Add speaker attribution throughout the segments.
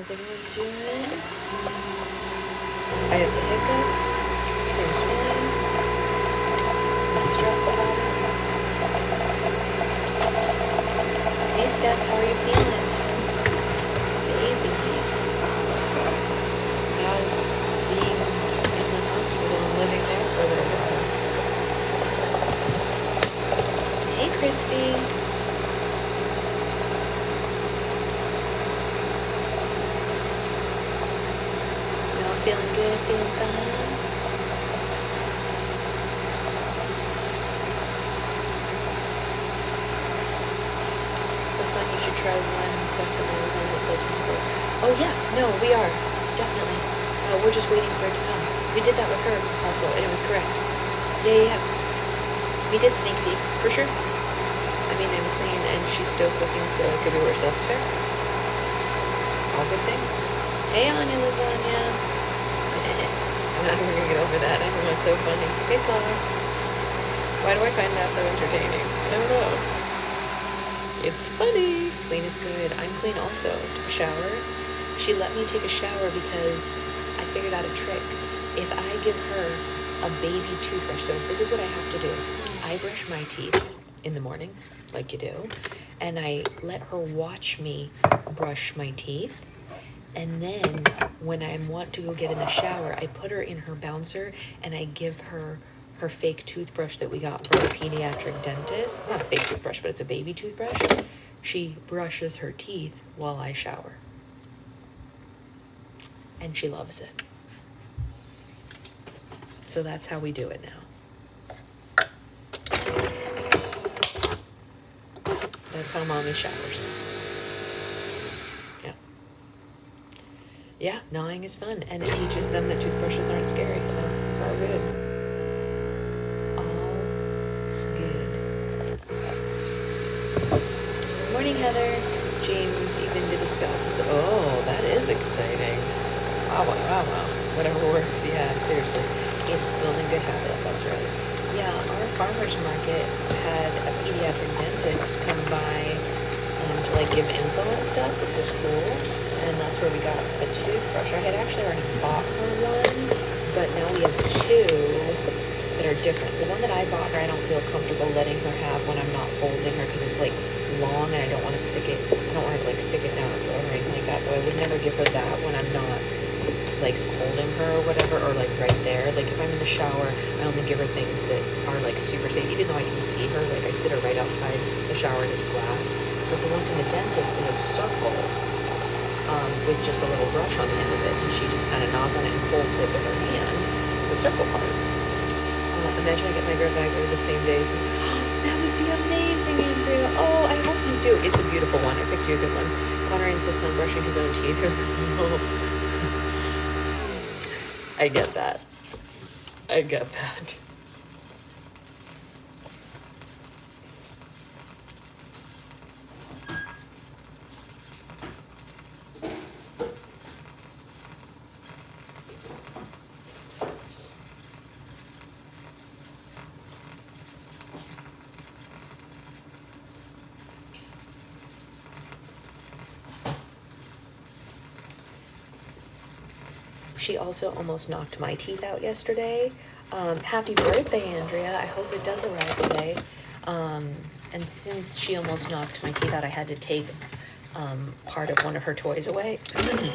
Speaker 1: How's everyone doing? I have the hiccups. Seems fine. Not stressed about it. Hey Steph, how are you feeling? Baby. How's being in the hospital and living there for a little while? Hey Christy. Feeling good, feeling fine. So fun, you should try one flexible and the close. Oh yeah, no, we are, definitely. We're just waiting for it to come. We did that with her also, and it was correct. Yeah. We did sneak peek, for sure. I mean, I'm clean and she's still cooking, so it could be worse. That's fair. All good things. Hey, Anya, Lasagna. I'm not even gonna get over that. I think that's so funny. Hey, Slava. Why do I find that so entertaining? I don't know. It's funny. Clean is good. I'm clean also. Took a shower. She let me take a shower because I figured out a trick. If I give her a baby toothbrush, so this is what I have to do. I brush my teeth in the morning, like you do, and I let her watch me brush my teeth. And then when I want to go get in the shower, I put her in her bouncer and I give her her fake toothbrush that we got from a pediatric dentist. Not a fake toothbrush, but it's a baby toothbrush. She brushes her teeth while I shower. And she loves it. So that's how we do it now. That's how mommy showers. Yeah, gnawing is fun, and it teaches them that toothbrushes aren't scary, so it's all good. All good. Good morning, Heather. James even did a scalp. Oh, that is exciting. Wow. Whatever works, yeah, seriously. It's building good habits, that's right. Yeah, our farmer's market had a pediatric dentist come by to like give info and stuff, which was cool. And that's where we got the toothbrush. I had actually already bought her one, but now we have two that are different. The one that I bought her, I don't feel comfortable letting her have when I'm not holding her because it's like long and I don't want to stick it. I don't want to like stick it down her throat or anything like that. So I would never give her that when I'm not like holding her or whatever, or like right there. Like if I'm in the shower, I only give her things that are like super safe, even though I can see her. Like I sit her right outside the shower and it's glass. But the one from the dentist is a circle. With just a little brush on the end of it, and she just kind of gnaws on it and holds it with her hand, the circle part. Imagine I get my grad bag over the same days. That would be amazing, Andrea. Oh, I hope you do. It's a beautiful one. I picked you a good one. Connor insists on brushing his own teeth. I get that. I get that. She also almost knocked my teeth out yesterday. Happy birthday, Andrea. I hope it does arrive today. And since she almost knocked my teeth out, I had to take part of one of her toys away.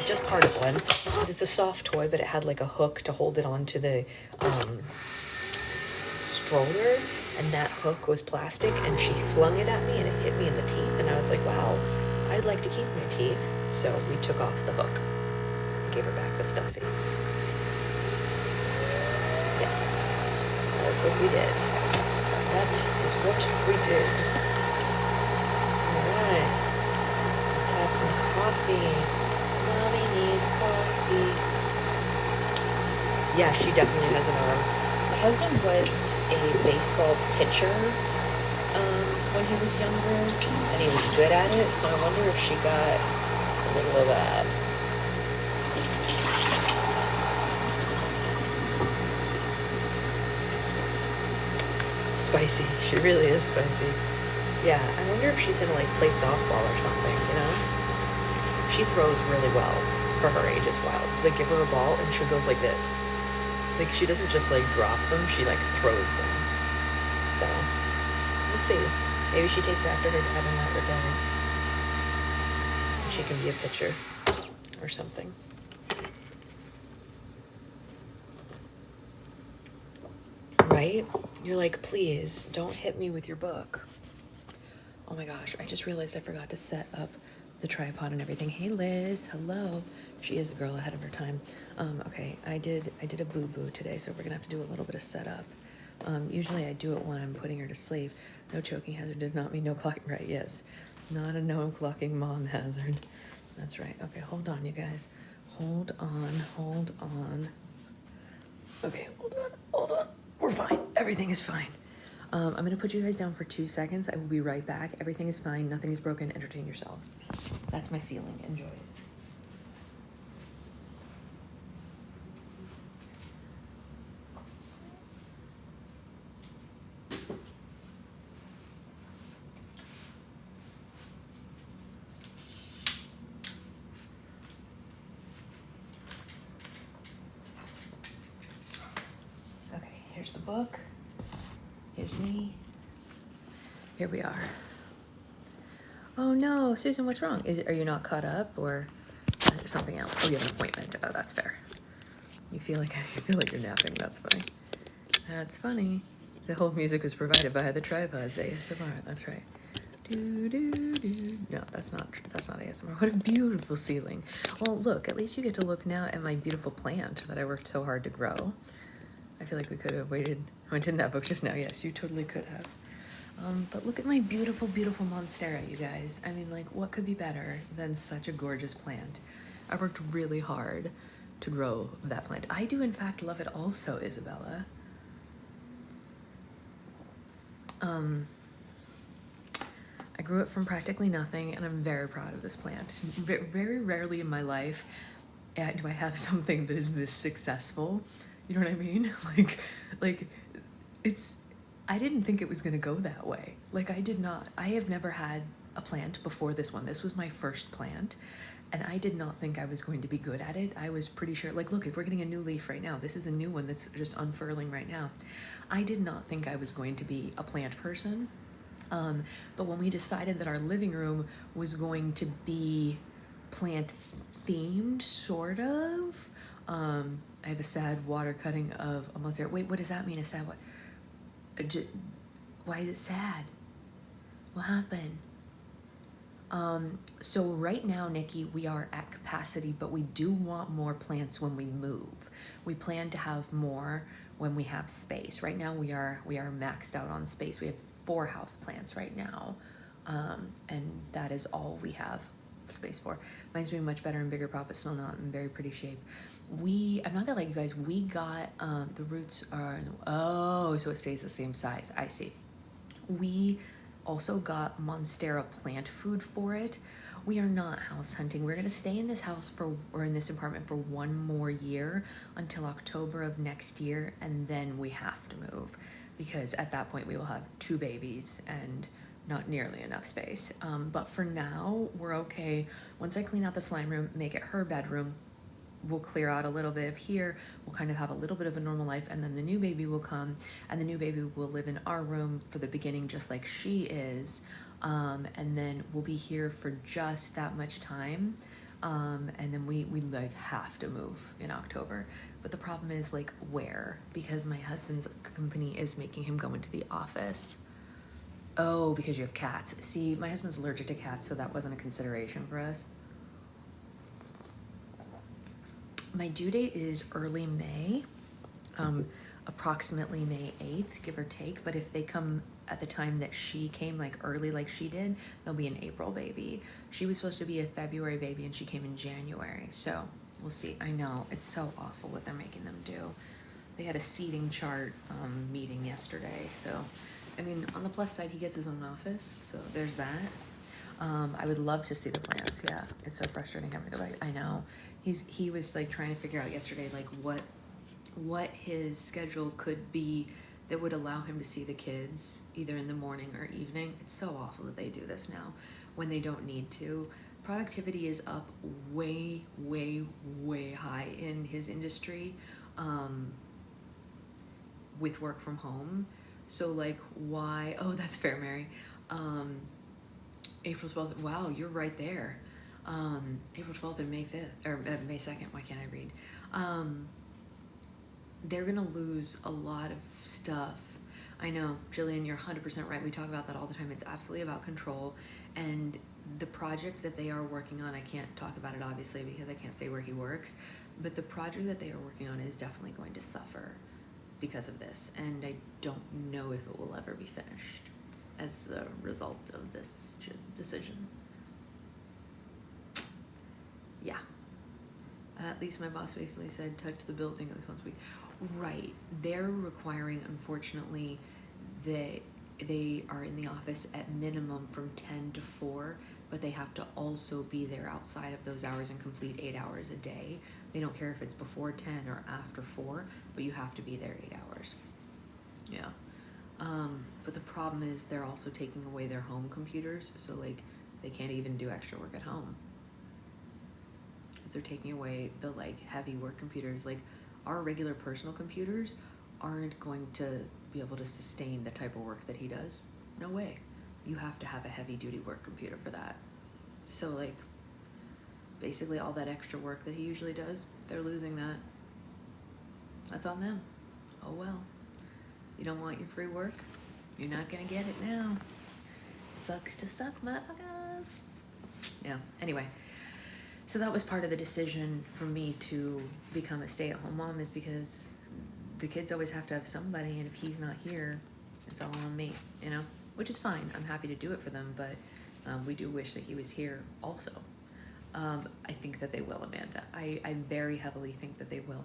Speaker 1: Just part of one. Because it's a soft toy, but it had like a hook to hold it onto the stroller. And that hook was plastic, and she flung it at me, and it hit me in the teeth. And I was like, wow, I'd like to keep my teeth. So we took off the hook. Gave her back the stuffy. Yes, that's what we did. That is what we did. Alright, let's have some coffee. Mommy needs coffee. Yeah, she definitely has an arm. My husband was a baseball pitcher when he was younger, and he was good at it, so I wonder if she got a little of that. Spicy. She really is spicy. Yeah, I wonder if she's gonna like play softball or something, you know? She throws really well.
Speaker 2: for her age, it's wild. Like, give her a ball and she goes like this. Like, she doesn't just like drop them, she like throws them. So, we'll see. Maybe she takes after her dad in that regard. She can be a pitcher or something. Right? You're like, please don't hit me with your book. Oh my gosh, I just realized I forgot to set up the tripod and everything. Hey Liz, hello. She is a girl ahead of her time. Okay, I did a boo-boo today, so we're gonna have to do a little bit of setup. Usually I do it when I'm putting her to sleep. No choking hazard does not mean no clocking. Right, yes. Not a no clocking mom hazard. That's right. Okay, hold on, you guys. Hold on. Okay, hold on. We're fine. Everything is fine. I'm gonna put you guys down for 2 seconds. I will be right back. Everything is fine. Nothing is broken. Entertain yourselves. That's my ceiling. Enjoy it. Okay, here's the book. Here's me. Here we are. Oh no, Susan, what's wrong? Are you not caught up or something else? Oh, you have an appointment. Oh, that's fair. You feel like you're napping. That's funny. That's funny. The whole music was provided by the tripods, ASMR. That's right. Do, do, do. No, that's not ASMR. What a beautiful ceiling. Well, look, at least you get to look now at my beautiful plant that I worked so hard to grow. I feel like we could have waited. Went in that book just now. Yes, you totally could have. But look at my beautiful, beautiful monstera, you guys. I mean, like, what could be better than such a gorgeous plant? I worked really hard to grow that plant. I do, in fact, love it also, Isabella. I grew it from practically nothing, and I'm very proud of this plant. Very rarely in my life do I have something that is this successful. You know what I mean? Like, it's... I didn't think it was gonna go that way. Like, I did not. I have never had a plant before this one. This was my first plant, and I did not think I was going to be good at it. I was pretty sure, like, look, if we're getting a new leaf right now, this is a new one that's just unfurling right now. I did not think I was going to be a plant person. But when we decided that our living room was going to be plant themed, sort of, I have a sad water cutting of a monstera. Wait, what does that mean, a sad what? Why is it sad? What happened? So right now, Nikki, we are at capacity, but we do want more plants when we move. We plan to have more when we have space. Right now we are maxed out on space. We have 4 house plants right now. And that is all we have space for. Mine's doing much better and bigger pot, but still not in very pretty shape. I'm not gonna lie, you guys, we got, the roots are, oh, so it stays the same size. I see. We also got monstera plant food for it. We are not house hunting. We're gonna stay in this house or in this apartment for 1 more year until October of next year, and then we have to move because at that point we will have 2 babies and not nearly enough space. But for now, we're okay. Once I clean out the slime room, make it her bedroom, we'll clear out a little bit of here. We'll kind of have a little bit of a normal life, and then the new baby will come, and the new baby will live in our room for the beginning, just like she is. And then we'll be here for just that much time. And then we like have to move in October. But the problem is, like, where? Because my husband's company is making him go into the office. Oh, because you have cats. See, my husband's allergic to cats, so that wasn't a consideration for us. My due date is early May, approximately May 8th, give or take. But if they come at the time that she came, like early like she did, they'll be an April baby. She was supposed to be a February baby and she came in January. So we'll see. I know, it's so awful what they're making them do. They had a seating chart meeting yesterday. So, I mean, on the plus side, he gets his own office. So there's that. I would love to see the plants. Yeah, it's so frustrating having to go back. I know. He was like trying to figure out yesterday, like what his schedule could be that would allow him to see the kids either in the morning or evening. It's so awful that they do this now when they don't need to. productivity is up way, way, way high in his industry with work from home. So like why, oh, that's fair, Mary. April 12th, wow, you're right there. April 12th and May 5th, or May 2nd, why can't I read? They're gonna lose a lot of stuff. I know, Jillian, you're 100% right. We talk about that all the time. It's absolutely about control. And the project that they are working on, I can't talk about it obviously because I can't say where he works, but the project that they are working on is definitely going to suffer because of this. And I don't know if it will ever be finished as a result of this decision. Yeah. At least my boss basically said, touch the building at least once a week. Right. They're requiring, unfortunately, that they are in the office at minimum from 10 to 4, but they have to also be there outside of those hours and complete 8 hours a day. They don't care if it's before 10 or after 4, but you have to be there 8 hours. Yeah. But the problem is they're also taking away their home computers, so like they can't even do extra work at home. They're taking away the like heavy work computers. Like our regular personal computers aren't going to be able to sustain the type of work that he does. No way. You have to have a heavy duty work computer for that. So like basically all that extra work that he usually does, they're losing that. That's on them. Oh well. You don't want your free work? You're not gonna get it now. Sucks to suck, motherfuckers. Yeah, anyway. So that was part of the decision for me to become a stay-at-home mom, is because the kids always have to have somebody, and if he's not here, it's all on me, you know? Which is fine. I'm happy to do it for them, but we do wish that he was here also. I think that they will, Amanda. I very heavily think that they will.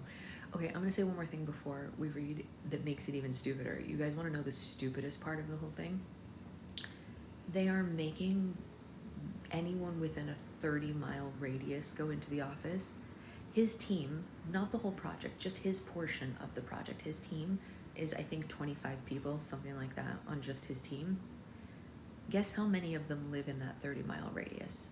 Speaker 2: Okay, I'm gonna say one more thing before we read that makes it even stupider. You guys wanna know the stupidest part of the whole thing? They are making anyone within a 30-mile radius go into the office. His team, not the whole project, just his portion of the project. His team is, I think, 25 people, something like that, on just his team. Guess how many of them live in that 30-mile radius?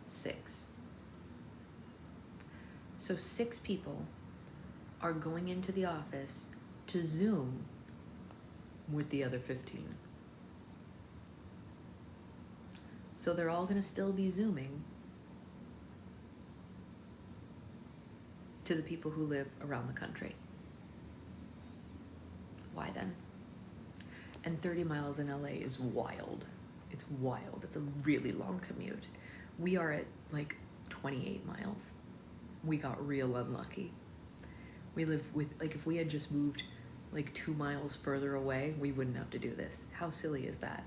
Speaker 2: 6. So 6 people are going into the office to Zoom with the other 15. So they're all gonna still be Zooming to the people who live around the country. Why then? And 30 miles in LA is wild. It's wild. It's a really long commute. We are at like 28 miles. We got real unlucky. We live with, like, if we had just moved like 2 miles further away, we wouldn't have to do this. How silly is that?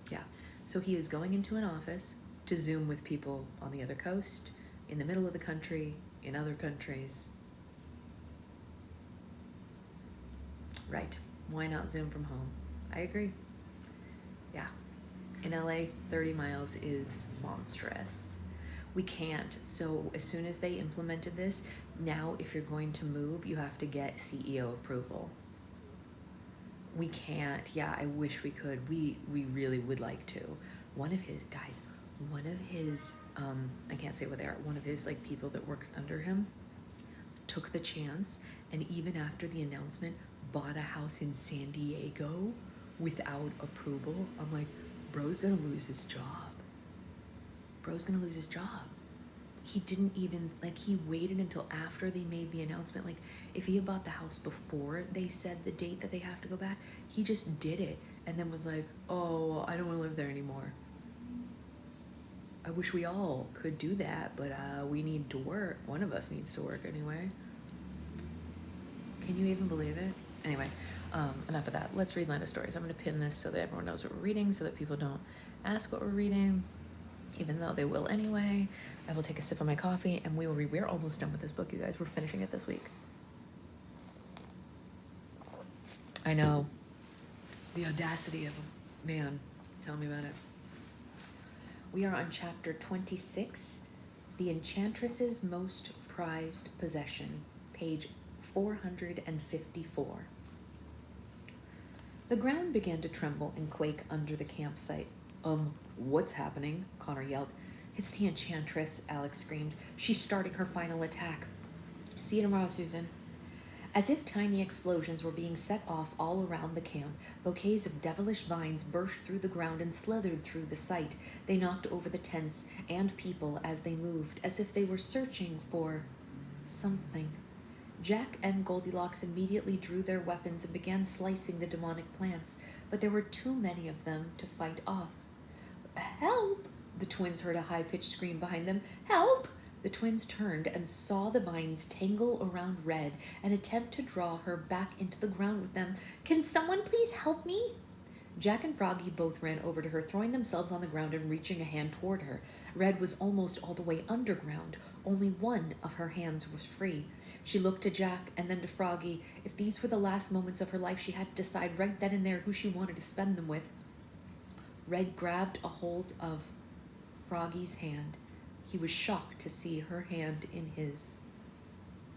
Speaker 2: Yeah. So he is going into an office to Zoom with people on the other coast, in the middle of the country, in other countries. Right. Why not Zoom from home? I agree. Yeah. In LA, 30 miles is monstrous. We can't. So as soon as they implemented this, now if you're going to move, you have to get CEO approval. We can't. Yeah, I wish we could. We really would like to. One of his guys, I can't say what they are, one of his like people that works under him took the chance, and even after the announcement, bought a house in San Diego without approval. I'm like, bro's gonna lose his job. Bro's gonna lose his job. He didn't even, like, he waited until after they made the announcement. Like, if he had bought the house before they said the date that they have to go back, he just did it and then was like, oh, I don't want to live there anymore. I wish we all could do that, but we need to work. One of us needs to work anyway. Can you even believe it? Anyway, enough of that. Let's read Lana Stories. I'm going to pin this so that everyone knows what we're reading, so that people don't ask what we're reading, even though they will anyway. I will take a sip of my coffee and we will read. We're almost done with this book, you guys. We're finishing it this week. I know. The audacity of a man. Tell me about it. We are on chapter 26, The Enchantress's Most Prized Possession, page 454. The ground began to tremble and quake under the campsite. What's happening? Connor yelled. It's the Enchantress, Alex screamed. She's starting her final attack. See you tomorrow, Susan. As if tiny explosions were being set off all around the camp, bouquets of devilish vines burst through the ground and slithered through the site. They knocked over the tents and people as they moved, as if they were searching for something. Jack and Goldilocks immediately drew their weapons and began slicing the demonic plants, but there were too many of them to fight off. Help! The twins heard a high-pitched scream behind them. Help! The twins turned and saw the vines tangle around Red and attempt to draw her back into the ground with them. Can someone please help me? Jack and Froggy both ran over to her, throwing themselves on the ground and reaching a hand toward her. Red was almost all the way underground. Only one of her hands was free. She looked to Jack and then to Froggy. If these were the last moments of her life, she had to decide right then and there who she wanted to spend them with. Red grabbed a hold of Froggy's hand. He was shocked to see her hand in his.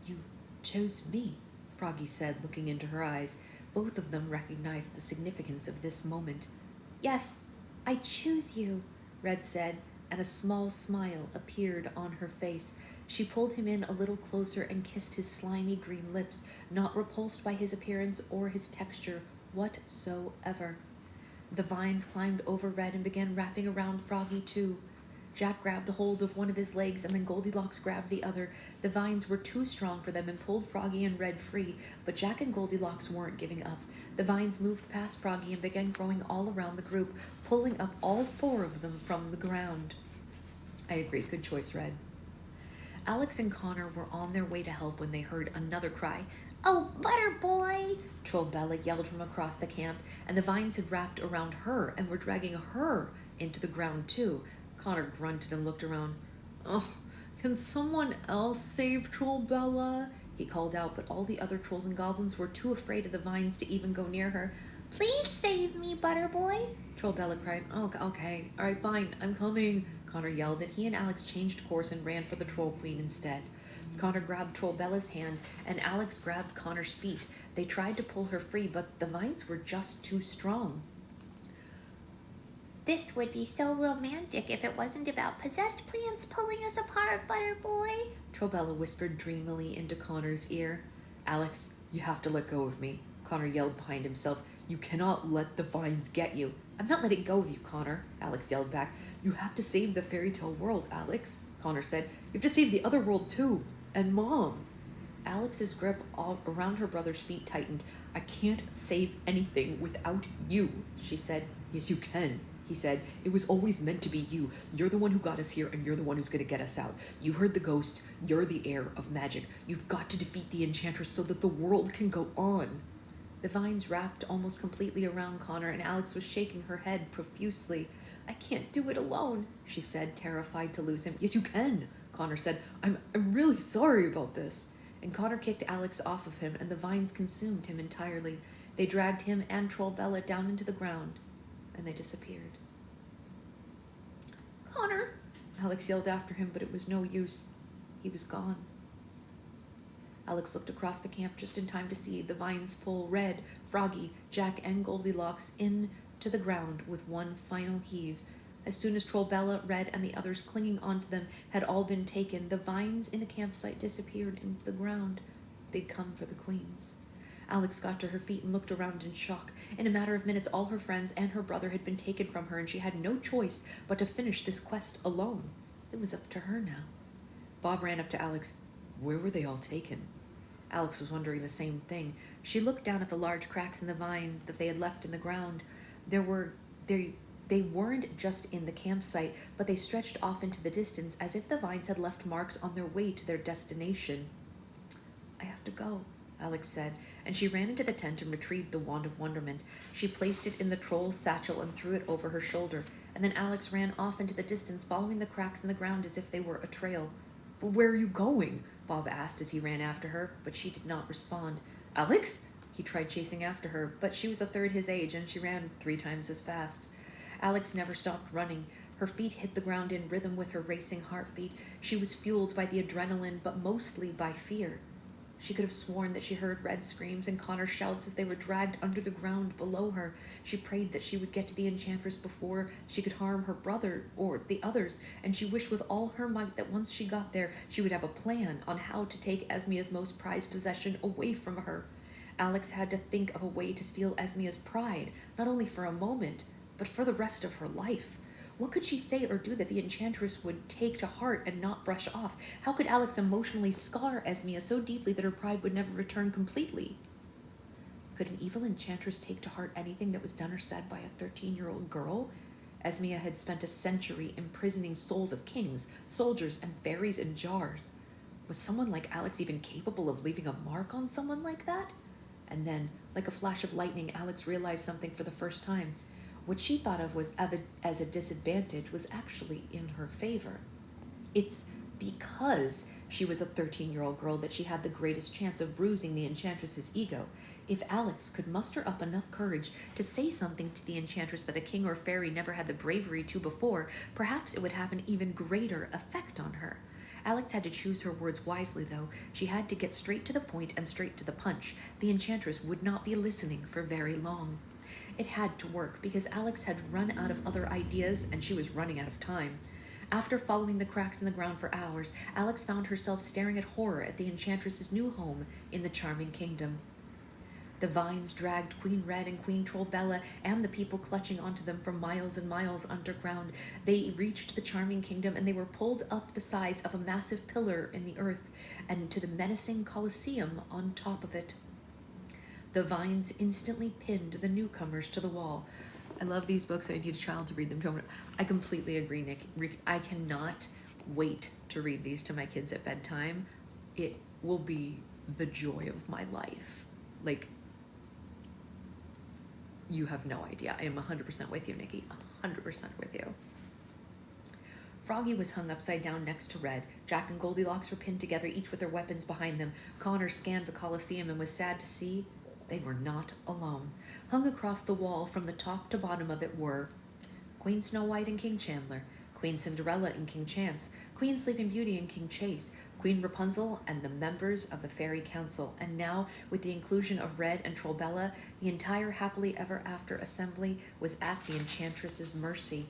Speaker 2: You chose me, Froggy said, looking into her eyes. Both of them recognized the significance of this moment. Yes, I choose you, Red said, and a small smile appeared on her face. She pulled him in a little closer and kissed his slimy green lips, not repulsed by his appearance or his texture whatsoever. The vines climbed over Red and began wrapping around Froggy too. Jack grabbed a hold of one of his legs and then Goldilocks grabbed the other. The vines were too strong for them and pulled Froggy and Red free, but Jack and Goldilocks weren't giving up. The vines moved past Froggy and began growing all around the group, pulling up all four of them from the ground. I agree, good choice, Red. Alex and Connor were on their way to help when they heard another cry. Oh, Butter Boy! Trollbella yelled from across the camp, and the vines had wrapped around her and were dragging her into the ground too. Connor grunted and looked around. Oh, can someone else save Trollbella? He called out, but all the other trolls and goblins were too afraid of the vines to even go near her. Please save me, Butter Boy! Trollbella cried. Oh, okay, all right, fine, I'm coming, Connor yelled, and he and Alex changed course and ran for the Troll Queen instead. Connor grabbed Trollbella's hand, and Alex grabbed Connor's feet. They tried to pull her free, but the vines were just too strong. This would be so romantic if it wasn't about possessed plants pulling us apart, Butter Boy, Trollbella whispered dreamily into Connor's ear. Alex, you have to let go of me, Connor yelled behind himself. You cannot let the vines get you. I'm not letting go of you, Connor, Alex yelled back. You have to save the fairy tale world, Alex, Connor said. You have to save the other world too. And Mom. Alex's grip all around her brother's feet tightened. I can't save anything without you, she said. Yes, you can, he said. It was always meant to be you. You're the one who got us here, and you're the one who's going to get us out. You heard the ghost. You're the heir of magic. You've got to defeat the Enchantress so that the world can go on. The vines wrapped almost completely around Connor, and Alex was shaking her head profusely. I can't do it alone, she said, terrified to lose him. Yes, you can, Connor said. I'm really sorry about this. And Connor kicked Alex off of him, and the vines consumed him entirely. They dragged him and Trollbella down into the ground, and they disappeared. Connor, Alex yelled after him, but it was no use. He was gone. Alex looked across the camp just in time to see the vines pull Red, Froggy, Jack, and Goldilocks into the ground with one final heave. As soon as Trollbella, Red, and the others clinging onto them had all been taken, the vines in the campsite disappeared into the ground. They'd come for the queens. Alex got to her feet and looked around in shock. In a matter of minutes, all her friends and her brother had been taken from her, and she had no choice but to finish this quest alone. It was up to her now. Bob ran up to Alex. Where were they all taken? Alex was wondering the same thing. She looked down at the large cracks in the vines that they had left in the ground. They weren't just in the campsite, but they stretched off into the distance as if the vines had left marks on their way to their destination. I have to go, Alex said, and she ran into the tent and retrieved the Wand of Wonderment. She placed it in the troll's satchel and threw it over her shoulder, and then Alex ran off into the distance, following the cracks in the ground as if they were a trail. But where are you going? Bob asked as he ran after her, but she did not respond. Alex? He tried chasing after her, but she was a third his age, and she ran 3 times as fast. Alex never stopped running. Her feet hit the ground in rhythm with her racing heartbeat. She was fueled by the adrenaline, but mostly by fear. She could have sworn that she heard Red screams and Connor shouts as they were dragged under the ground below her. She prayed that she would get to the enchantress before she could harm her brother or the others, and she wished with all her might that once she got there, she would have a plan on how to take Esmia's most prized possession away from her. Alex had to think of a way to steal Esmia's pride, not only for a moment, but for the rest of her life. What could she say or do that the enchantress would take to heart and not brush off? How could Alex emotionally scar Esmia so deeply that her pride would never return completely? Could an evil enchantress take to heart anything that was done or said by a 13-year-old girl? Esmia had spent a century imprisoning souls of kings, soldiers, and fairies in jars. Was someone like Alex even capable of leaving a mark on someone like that? And then, like a flash of lightning, Alex realized something for the first time. What she thought of as a disadvantage was actually in her favor. It's because she was a 13-year-old girl that she had the greatest chance of bruising the enchantress's ego. If Alex could muster up enough courage to say something to the enchantress that a king or fairy never had the bravery to before, perhaps it would have an even greater effect on her. Alex had to choose her words wisely, though. She had to get straight to the point and straight to the punch. The enchantress would not be listening for very long. It had to work because Alex had run out of other ideas and she was running out of time. After following the cracks in the ground for hours, Alex found herself staring at horror at the enchantress's new home in the charming kingdom. The vines dragged Queen Red and Queen Trollbella and the people clutching onto them for miles and miles underground. They reached the charming kingdom and they were pulled up the sides of a massive pillar in the earth and to the menacing Colosseum on top of it. The vines instantly pinned the newcomers to the wall. I love these books. I need a child to read them to them. I completely agree, Nick. I cannot wait to read these to my kids at bedtime. It will be the joy of my life. Like, you have no idea. I am 100% with you, Nikki. 100% with you. Froggy was hung upside down next to Red. Jack and Goldilocks were pinned together, each with their weapons behind them. Connor scanned the Colosseum and was sad to see they were not alone. Hung across the wall from the top to bottom of it were Queen Snow White and King Chandler, Queen Cinderella and King Chance, Queen Sleeping Beauty and King Chase, Queen Rapunzel, and the members of the Fairy Council. And now, with the inclusion of Red and Trollbella, the entire Happily Ever After assembly was at the Enchantress's mercy.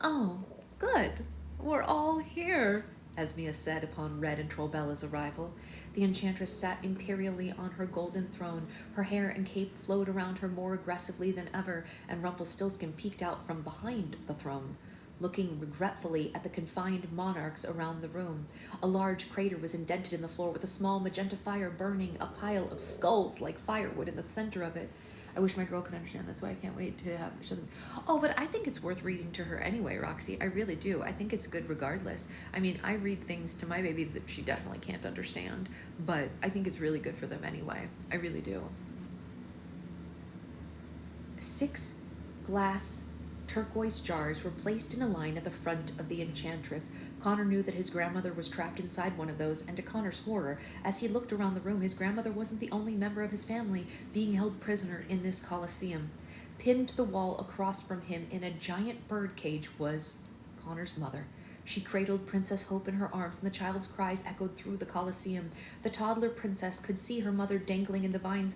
Speaker 2: "Oh, good. We're all here," Esmia said upon Red and Trollbella's arrival. The Enchantress sat imperially on her golden throne. Her hair and cape flowed around her more aggressively than ever, and Rumpelstiltskin peeked out from behind the throne, looking regretfully at the confined monarchs around the room. A large crater was indented in the floor with a small magenta fire burning, a pile of skulls like firewood in the center of it. I wish my girl could understand. That's why I can't wait to have show them. Oh, but I think it's worth reading to her anyway, Roxy. I really do. I think it's good regardless. I mean, I read things to my baby that she definitely can't understand, but I think it's really good for them anyway. I really do. 6 glass turquoise jars were placed in a line at the front of the Enchantress. Connor knew that his grandmother was trapped inside one of those, and to Connor's horror, as he looked around the room, his grandmother wasn't the only member of his family being held prisoner in this Colosseum. Pinned to the wall across from him in a giant bird cage was Connor's mother. She cradled Princess Hope in her arms, and the child's cries echoed through the Colosseum. The toddler princess could see her mother dangling in the vines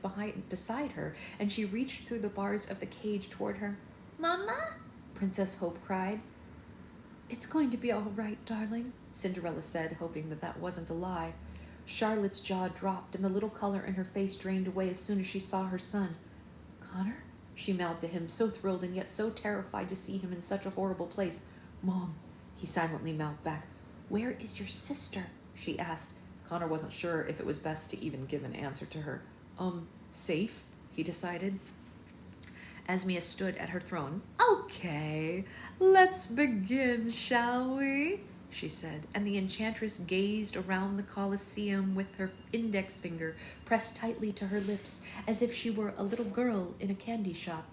Speaker 2: beside her, and she reached through the bars of the cage toward her. "Mama?" Princess Hope cried. "It's going to be all right, darling," Cinderella said, hoping that that wasn't a lie. Charlotte's jaw dropped, and the little color in her face drained away as soon as she saw her son. "Connor?" she mouthed to him, so thrilled and yet so terrified to see him in such a horrible place. "Mom," he silently mouthed back. "Where is your sister?" she asked. Connor wasn't sure if it was best to even give an answer to her. Safe, he decided. Esmia stood at her throne. "Okay, let's begin, shall we?" she said, and the Enchantress gazed around the Colosseum with her index finger pressed tightly to her lips, as if she were a little girl in a candy shop.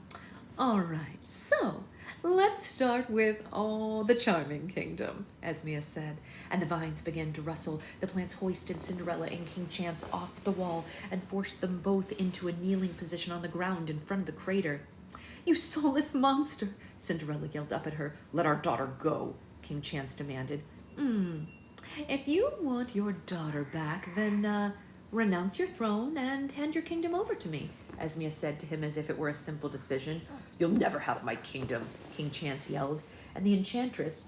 Speaker 2: "All right, so let's start with, the Charming Kingdom," Esmia said, and the vines began to rustle. The plants hoisted Cinderella and King Chance off the wall and forced them both into a kneeling position on the ground in front of the crater. "You soulless monster!" Cinderella yelled up at her. "Let our daughter go," King Chance demanded. If you want your daughter back, then, Renounce your throne and hand your kingdom over to me, Esmia said to him as if it were a simple decision. You'll never have my kingdom, King Chance yelled, and the enchantress...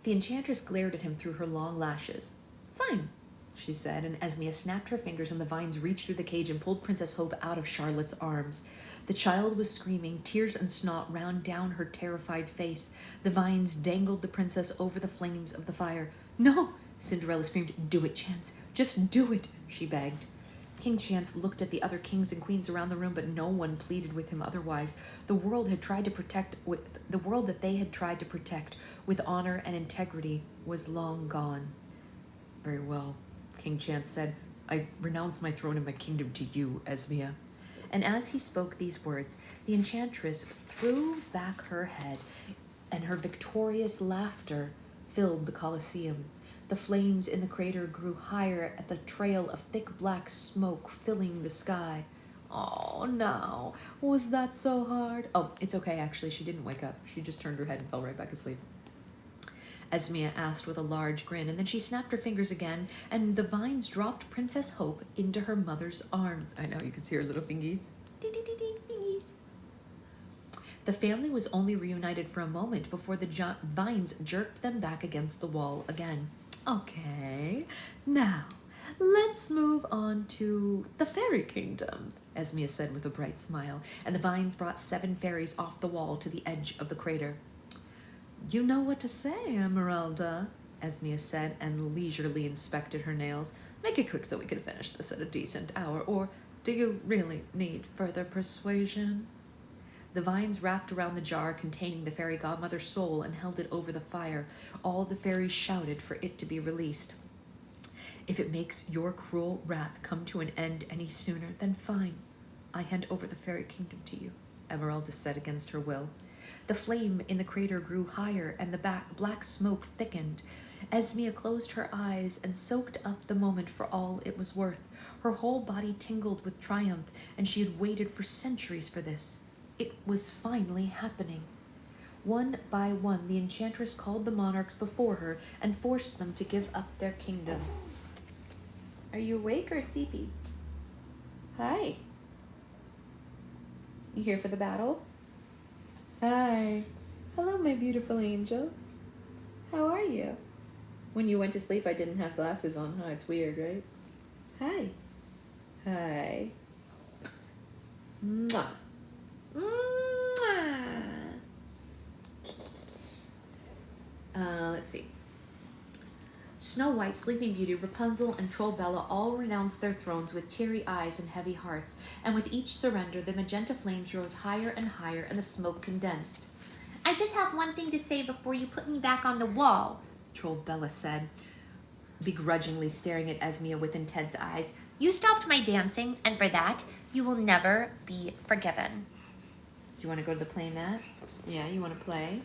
Speaker 2: The enchantress glared at him through her long lashes. Fine, she said, and Esmia snapped her fingers and the vines reached through the cage and pulled Princess Hope out of Charlotte's arms. The child was screaming, tears and snot ran down her terrified face. The vines dangled the princess over the flames of the fire. No, Cinderella screamed. Do it, Chance. Just do it, she begged. King Chance looked at the other kings and queens around the room, but no one pleaded with him otherwise. The world that they had tried to protect with honor and integrity was long gone. Very well, King Chance said. I renounce my throne and my kingdom to you, Esmia. And as he spoke these words, the enchantress threw back her head, and her victorious laughter filled the Colosseum. The flames in the crater grew higher at the trail of thick black smoke filling the sky. Oh, no. Was that so hard? Oh, it's okay, actually. She didn't wake up. She just turned her head and fell right back asleep. Esmia asked with a large grin, and then she snapped her fingers again, and the vines dropped Princess Hope into her mother's arms. I know, you can see her little fingies. Fingies. The family was only reunited for a moment before the vines jerked them back against the wall again. Okay, now let's move on to the fairy kingdom, Esmia said with a bright smile, and the vines brought 7 fairies off the wall to the edge of the crater. You know what to say, Emeralda, Esmia said, and leisurely inspected her nails. Make it quick so we can finish this at a decent hour, or do you really need further persuasion? The vines wrapped around the jar containing the fairy godmother's soul and held it over the fire. All the fairies shouted for it to be released. If it makes your cruel wrath come to an end any sooner, then fine. I hand over the fairy kingdom to you, Emeralda said against her will. The flame in the crater grew higher and the black smoke thickened. Esmia closed her eyes and soaked up the moment for all it was worth. Her whole body tingled with triumph, and she had waited for centuries for this. It was finally happening. One by one, the enchantress called the monarchs before her and forced them to give up their kingdoms. Are you awake or sleepy? Hi. You here for the battle? Hi. Hello, my beautiful angel. How are you? When you went to sleep, I didn't have glasses on, huh? It's weird, right? Hi. Hi. Mwah. Let's see. Snow White, Sleeping Beauty, Rapunzel, and Trollbella all renounced their thrones with teary eyes and heavy hearts, and with each surrender, the magenta flames rose higher and higher, and the smoke condensed. I just have one thing to say before you put me back on the wall, Trollbella said, begrudgingly staring at Esmia with intense eyes. You stopped my dancing, and for that, you will never be forgiven. Do you want to go to the play mat? Yeah, you want to play?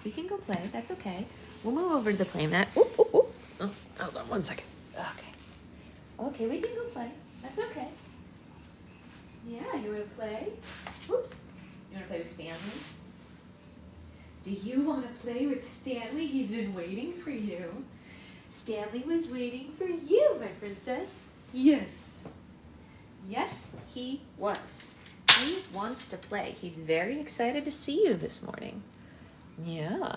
Speaker 2: We can go play. That's okay. We'll move over to the play mat. Ooh, ooh, ooh. Oh, hold on one second. Okay. Okay, we can go play. That's okay. Yeah, you want to play? Whoops. You want to play with Stanley? Do you want to play with Stanley? He's been waiting for you. Stanley was waiting for you, my princess. Yes. Yes, he was. He wants to play. He's very excited to see you this morning. Yeah.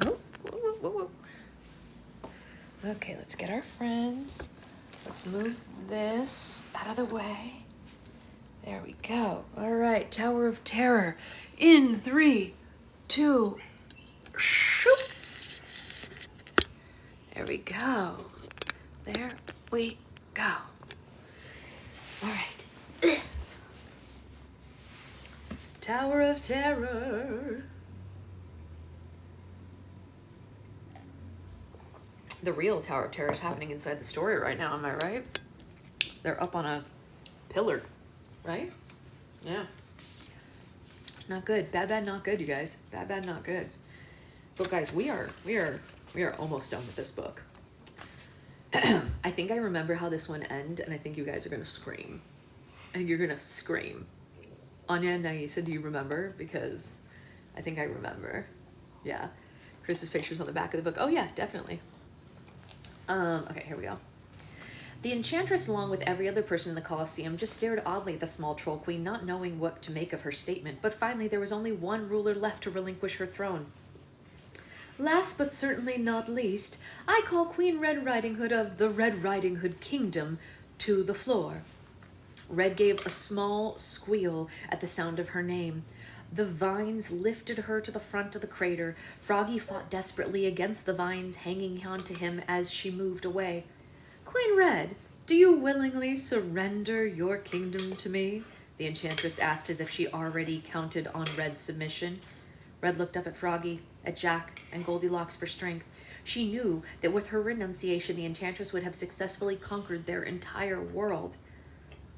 Speaker 2: Oh. Whoa, whoa, whoa. Okay, let's get our friends. Let's move this out of the way. There we go. All right, Tower of Terror. In 3, 2, shoop. There we go. There we go. All right. Tower of Terror. The real Tower of Terror is happening inside the story right now, am I right? They're up on a pillar, right? Yeah. Not good. Bad, bad, not good, you guys. Bad, bad, not good. But guys, we are almost done with this book. I think I remember how this one ends, and I think you guys are gonna scream. I think you're gonna scream. Anya and Naisa, do you remember? Because I think I remember. Yeah. Chris's picture's on the back of the book. Oh yeah, definitely. Okay, here we go. The enchantress, along with every other person in the Colosseum, just stared oddly at the small troll queen, not knowing what to make of her statement. But finally, there was only one ruler left to relinquish her throne. Last but certainly not least, I call Queen Red Riding Hood of the Red Riding Hood Kingdom to the floor. Red gave a small squeal at the sound of her name. The vines lifted her to the front of the crater. Froggy fought desperately against the vines hanging onto him as she moved away. Queen Red, do you willingly surrender your kingdom to me? The enchantress asked as if she already counted on Red's submission. Red looked up at Froggy, at Jack, and Goldilocks for strength. She knew that with her renunciation, the enchantress would have successfully conquered their entire world.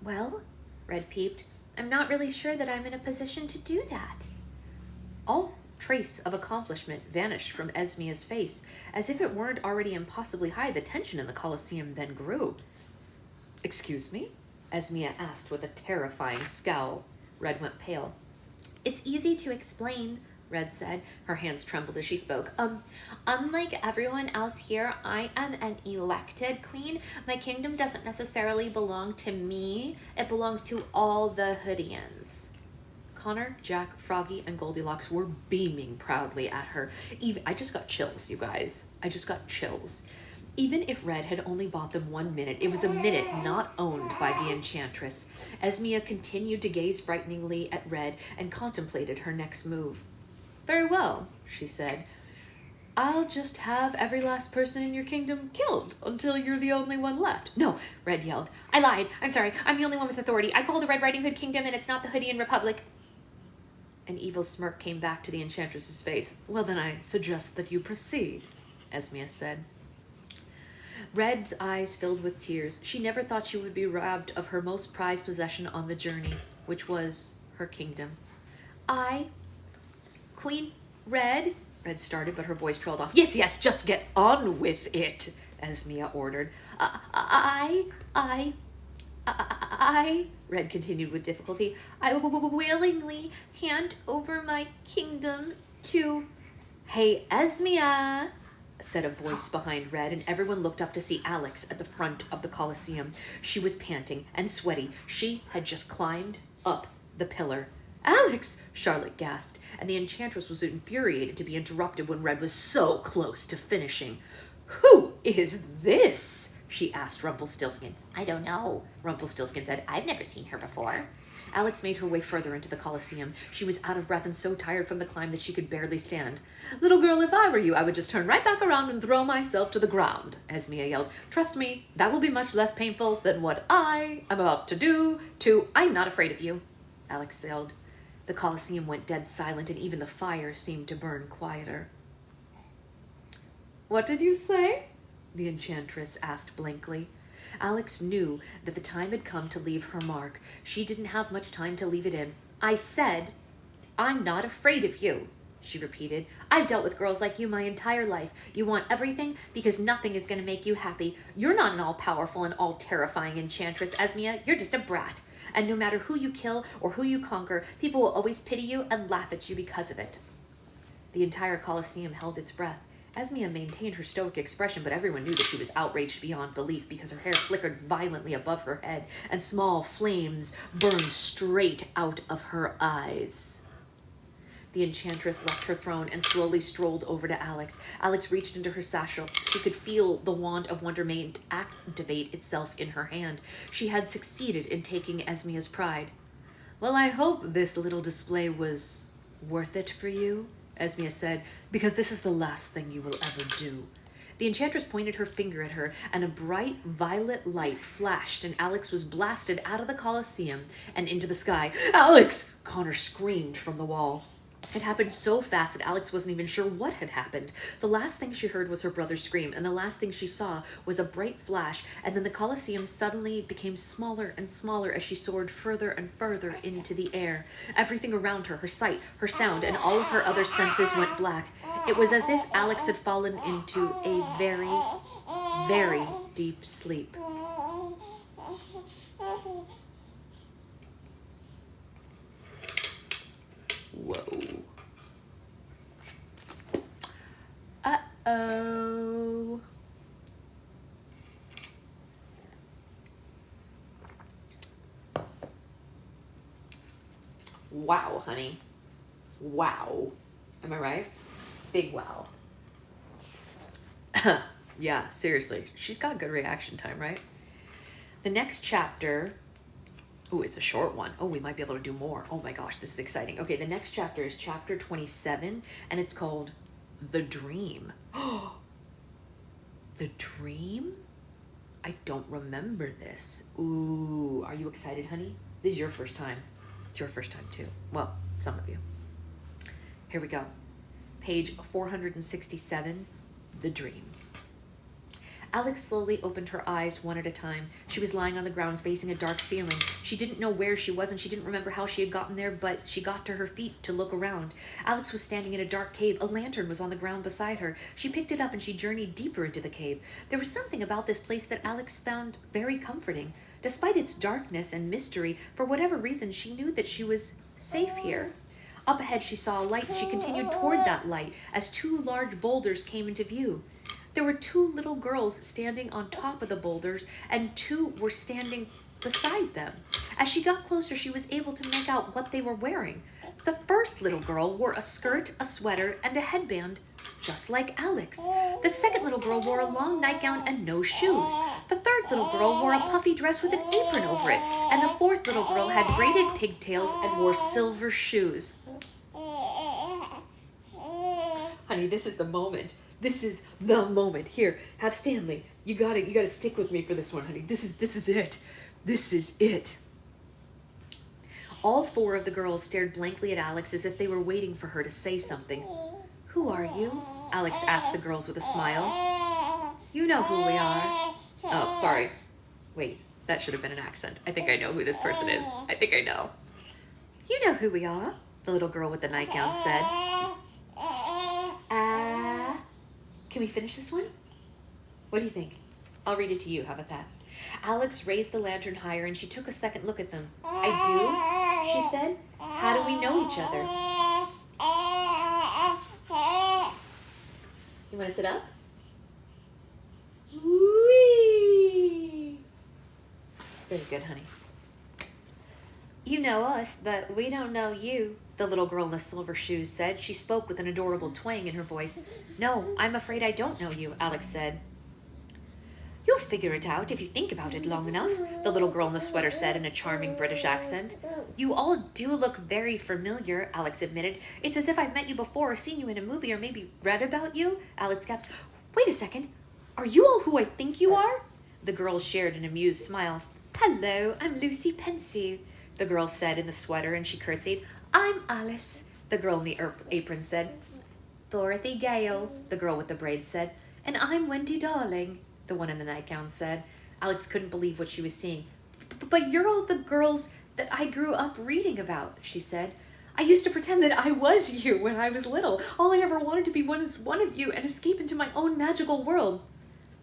Speaker 2: Well, Red peeped, I'm not really sure that I'm in a position to do that. All trace of accomplishment vanished from Esmia's face. As if it weren't already impossibly high, the tension in the Colosseum then grew. Excuse me? Esmia asked with a terrifying scowl. Red went pale. It's easy to explain, Red said. Her hands trembled as she spoke. Unlike everyone else here, I am an elected queen. My kingdom doesn't necessarily belong to me. It belongs to all the Hoodians. Connor, Jack, Froggy, and Goldilocks were beaming proudly at her. I just got chills, you guys. I just got chills. Even if Red had only bought them 1 minute, it was a minute not owned by the enchantress. Esmia continued to gaze frighteningly at Red and contemplated her next move. Very well, she said. I'll just have every last person in your kingdom killed until you're the only one left. No, Red yelled. I lied. I'm sorry. I'm the only one with authority. I call the Red Riding Hood Kingdom, and it's not the Hoodian Republic. An evil smirk came back to the enchantress's face. Well, then I suggest that you proceed, Esmia said. Red's eyes filled with tears. She never thought she would be robbed of her most prized possession on the journey, which was her kingdom. Queen Red started, but her voice trailed off. Yes, just get on with it, Esmia ordered. Red continued with difficulty. I willingly hand over my kingdom to... Hey, Esmia, said a voice behind Red, and everyone looked up to see Alex at the front of the Colosseum. She was panting and sweaty. She had just climbed up the pillar. Alex, Charlotte gasped, and the enchantress was infuriated to be interrupted when Red was so close to finishing. Who is this? She asked Rumpelstiltskin. I don't know, Rumpelstiltskin said. I've never seen her before. Alex made her way further into the Colosseum. She was out of breath and so tired from the climb that she could barely stand. Little girl, if I were you, I would just turn right back around and throw myself to the ground, Esmia yelled. Trust me, that will be much less painful than what I am about to do to... I'm not afraid of you, Alex yelled. The Colosseum went dead silent, and even the fire seemed to burn quieter. What did you say? The enchantress asked blankly. Alex knew that the time had come to leave her mark. She didn't have much time to leave it in. I said, I'm not afraid of you, she repeated. I've dealt with girls like you my entire life. You want everything because nothing is going to make you happy. You're not an all-powerful and all-terrifying enchantress, Esmia. You're just a brat. And no matter who you kill or who you conquer, people will always pity you and laugh at you because of it. The entire Colosseum held its breath. Esmia maintained her stoic expression, but everyone knew that she was outraged beyond belief because her hair flickered violently above her head and small flames burned straight out of her eyes. The enchantress left her throne and slowly strolled over to Alex. Alex reached into her satchel. She could feel the wand of wonderment activate itself in her hand. She had succeeded in taking Esmia's pride. Well, I hope this little display was worth it for you, Esmia said, because this is the last thing you will ever do. The enchantress pointed her finger at her, and a bright violet light flashed, and Alex was blasted out of the Colosseum and into the sky. Alex! Connor screamed from the wall. It happened so fast that Alex wasn't even sure what had happened. The last thing she heard was her brother scream, and the last thing she saw was a bright flash, and then the Colosseum suddenly became smaller and smaller as she soared further and further into the air. Everything around her, her sight, her sound, and all of her other senses went black. It was as if Alex had fallen into a very, very deep sleep. Whoa. Uh-oh. Wow, honey. Wow. Am I right? Big wow. Yeah, seriously. She's got good reaction time, right? The next chapter... Oh, it's a short one. Oh, we might be able to do more. Oh my gosh, this is exciting. Okay, the next chapter is chapter 27, and it's called The Dream. The Dream? I don't remember this. Ooh, are you excited, honey? This is your first time. It's your first time, too. Well, some of you. Here we go. Page 467, The Dream. Alex slowly opened her eyes one at a time. She was lying on the ground facing a dark ceiling. She didn't know where she was and she didn't remember how she had gotten there, but she got to her feet to look around. Alex was standing in a dark cave. A lantern was on the ground beside her. She picked it up and she journeyed deeper into the cave. There was something about this place that Alex found very comforting. Despite its darkness and mystery, for whatever reason, she knew that she was safe here. Up ahead, she saw a light and she continued toward that light as two large boulders came into view. There were two little girls standing on top of the boulders, and two were standing beside them. As she got closer, she was able to make out what they were wearing. The first little girl wore a skirt, a sweater, and a headband, just like Alex. The second little girl wore a long nightgown and no shoes. The third little girl wore a puffy dress with an apron over it, and the fourth little girl had braided pigtails and wore silver shoes. Honey, this is the moment. This is the moment. Here, have Stanley. You gotta stick with me for this one, honey. This is it. This is it. All four of the girls stared blankly at Alex as if they were waiting for her to say something. Who are you? Alex asked the girls with a smile. You know who we are. Oh, sorry. Wait, that should have been an accent. I think I know who this person is. I think I know. You know who we are, the little girl with the nightgown said. Can we finish this one? What do you think? I'll read it to you. How about that? Alex raised the lantern higher and she took a second look at them. I do, she said. How do we know each other? You want to sit up? Whee! Very good, honey. You know us, but we don't know you, the little girl in the silver shoes said. She spoke with an adorable twang in her voice. No, I'm afraid I don't know you, Alex said. You'll figure it out if you think about it long enough, the little girl in the sweater said in a charming British accent. You all do look very familiar, Alex admitted. It's as if I've met you before or seen you in a movie or maybe read about you, Alex gasped. Wait a second. Are you all who I think you are? The girls shared an amused smile. Hello, I'm Lucy Pensive, the girl said in the sweater, and she curtsied. I'm Alice, the girl in the apron said. Dorothy Gale, the girl with the braids said. And I'm Wendy Darling, the one in the nightgown said. Alex couldn't believe what she was seeing. But you're all the girls that I grew up reading about, she said. I used to pretend that I was you when I was little. All I ever wanted to be was one of you and escape into my own magical world.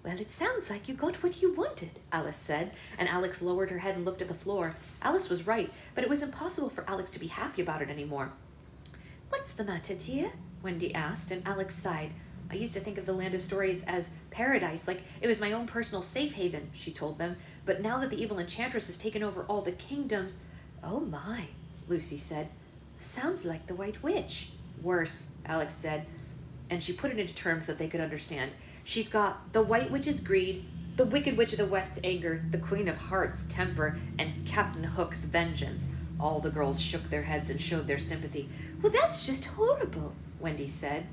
Speaker 2: Well, it sounds like you got what you wanted, Alice said, and Alex lowered her head and looked at the floor. Alice was right, but it was impossible for Alex to be happy about it anymore. What's the matter, dear? Wendy asked, and Alex sighed. I used to think of the land of stories as paradise, like it was my own personal safe haven, she told them. But now that the evil enchantress has taken over all the kingdoms... Oh my, Lucy said. Sounds like the White Witch. Worse, Alex said, and she put it into terms that they could understand. She's got the White Witch's greed, the Wicked Witch of the West's anger, the Queen of Hearts' temper, and Captain Hook's vengeance. All the girls shook their heads and showed their sympathy. Well, that's just horrible, Wendy said.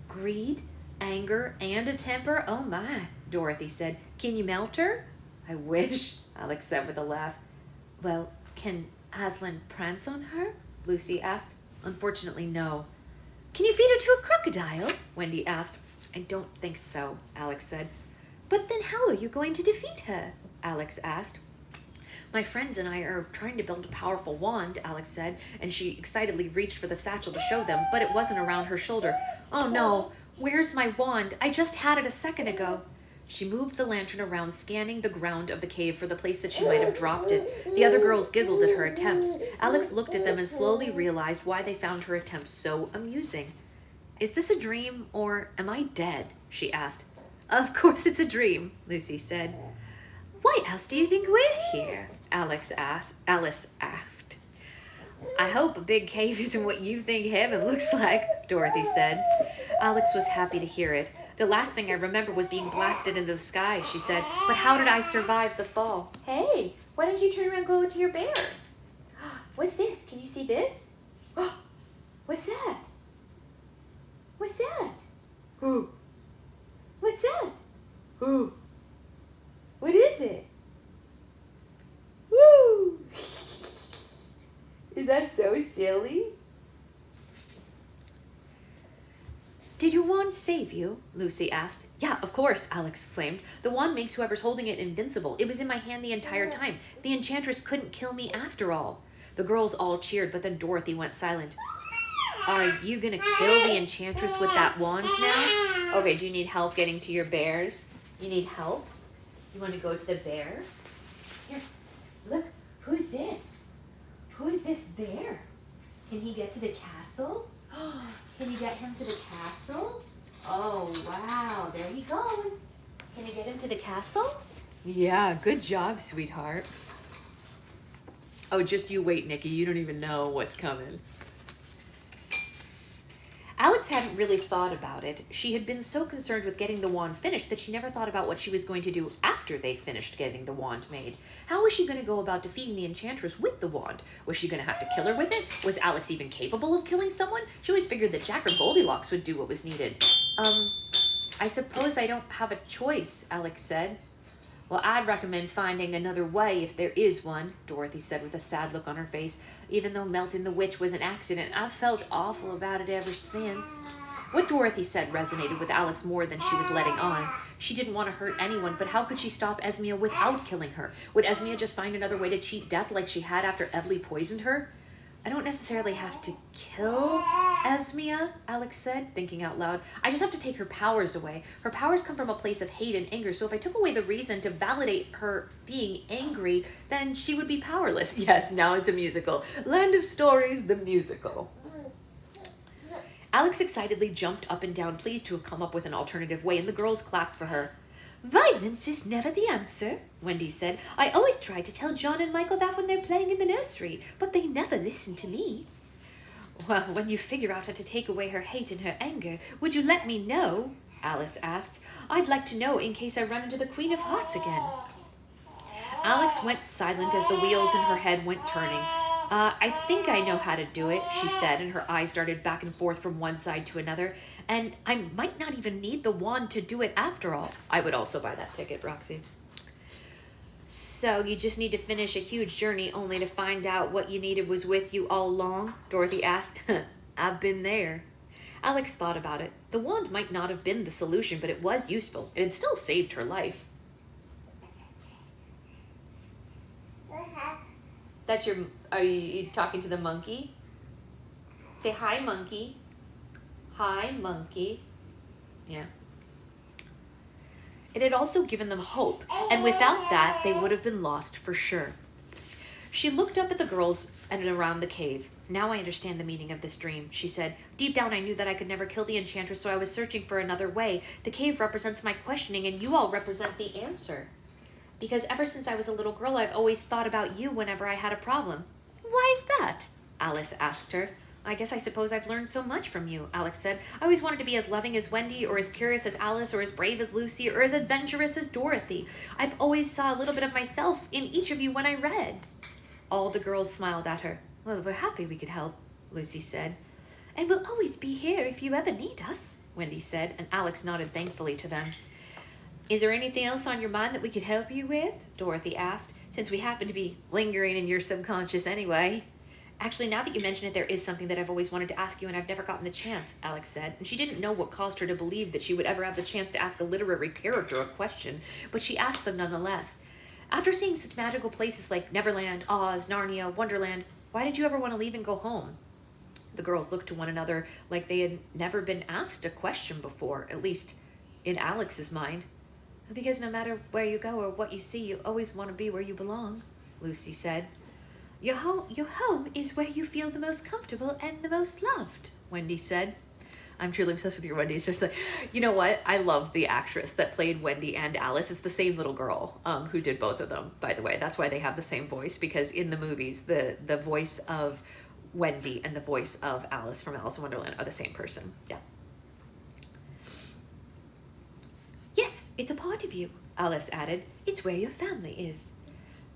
Speaker 2: Greed, anger, and a temper? Oh my, Dorothy said. Can you melt her? I wish, Alex said with a laugh. Well, can Aslan prance on her? Lucy asked. Unfortunately, no. Can you feed her to a crocodile? Wendy asked. I don't think so, Alex said. But then how are you going to defeat her? Alex asked. My friends and I are trying to build a powerful wand, Alex said, and she excitedly reached for the satchel to show them, but it wasn't around her shoulder. Oh no, where's my wand? I just had it a second ago. She moved the lantern around, scanning the ground of the cave for the place that she might have dropped it. The other girls giggled at her attempts. Alex looked at them and slowly realized why they found her attempts so amusing. Is this a dream, or am I dead? She asked. Of course it's a dream, Lucy said. Why else do you think we're here? Alice asked. I hope a big cave isn't what you think heaven looks like, Dorothy said. Alex was happy to hear it. The last thing I remember was being blasted into the sky, she said. But how did I survive the fall? Hey, why don't you turn around and go to your bear? What's this? Can you see this? What's that? What's that? Who? What's that? Who? What is it? Woo! Is that so silly? Did your wand save you? Lucy asked. Yeah, of course, Alex exclaimed. The wand makes whoever's holding it invincible. It was in my hand the entire time. The enchantress couldn't kill me after all. The girls all cheered, but then Dorothy went silent. Are you gonna kill the enchantress with that wand now? Okay, do you need help getting to your bears? You need help? You want to go to the bear? Here, look, who's this? Who's this bear? Can he get to the castle? Can you get him to the castle? Oh, wow, there he goes. Can you get him to the castle? Yeah, good job, sweetheart. Oh, just you wait, Nikki. You don't even know what's coming. Alex hadn't really thought about it. She had been so concerned with getting the wand finished that she never thought about what she was going to do after they finished getting the wand made. How was she going to go about defeating the enchantress with the wand? Was she going to have to kill her with it? Was Alex even capable of killing someone? She always figured that Jack or Goldilocks would do what was needed. I suppose I don't have a choice, Alex said. Well, I'd recommend finding another way if there is one, Dorothy said with a sad look on her face. Even though melting the witch was an accident, I've felt awful about it ever since. What Dorothy said resonated with Alex more than she was letting on. She didn't want to hurt anyone, but how could she stop Esmea without killing her? Would Esmea just find another way to cheat death like she had after Evely poisoned her? I don't necessarily have to kill Esmea, Alex said, thinking out loud. I just have to take her powers away. Her powers come from a place of hate and anger, so if I took away the reason to validate her being angry, then she would be powerless. Yes, now it's a musical. Land of Stories, the musical. Alex excitedly jumped up and down, pleased to have come up with an alternative way, and the girls clapped for her. Violence is never the answer, Wendy said. I always try to tell John and Michael that when they're playing in the nursery, but they never listen to me. Well, when you figure out how to take away her hate and her anger, would you let me know? Alice asked. I'd like to know in case I run into the Queen of Hearts again. Alex went silent as the wheels in her head went turning. I think I know how to do it, she said, and her eyes darted back and forth from one side to another. And I might not even need the wand to do it after all. I would also buy that ticket, Roxy. So you just need to finish a huge journey only to find out what you needed was with you all along? Dorothy asked. I've been there. Alex thought about it. The wand might not have been the solution, but it was useful. It had still saved her life. That's your... Are you talking to the monkey? Say hi, monkey. Hi, monkey. Yeah. It had also given them hope, and without that, they would have been lost for sure. She looked up at the girls and around the cave. Now I understand the meaning of this dream, she said. Deep down, I knew that I could never kill the enchantress, so I was searching for another way. The cave represents my questioning, and you all represent the answer. Because ever since I was a little girl, I've always thought about you whenever I had a problem. Why is that? Alice asked her. I guess I suppose I've learned so much from you, Alex said. I always wanted to be as loving as Wendy, or as curious as Alice, or as brave as Lucy, or as adventurous as Dorothy. I've always saw a little bit of myself in each of you when I read. All the girls smiled at her. Well, we're happy we could help, Lucy said. And we'll always be here if you ever need us, Wendy said, and Alex nodded thankfully to them. Is there anything else on your mind that we could help you with? Dorothy asked, since we happen to be lingering in your subconscious anyway. Actually, now that you mention it, there is something that I've always wanted to ask you, and I've never gotten the chance, Alex said. And she didn't know what caused her to believe that she would ever have the chance to ask a literary character a question, but she asked them nonetheless. After seeing such magical places like Neverland, Oz, Narnia, Wonderland, why did you ever want to leave and go home? The girls looked to one another like they had never been asked a question before, at least in Alex's mind. Because no matter where you go or what you see, you always want to be where you belong, Lucy said. Your home is where you feel the most comfortable and the most loved, Wendy said. I'm truly obsessed with your Wendy. So it's like, you know what? I love the actress that played Wendy and Alice. It's the same little girl who did both of them, by the way. That's why they have the same voice, because in the movies, the voice of Wendy and the voice of Alice from Alice in Wonderland are the same person. Yeah. Yes, it's a part of you, Alice added. It's where your family is.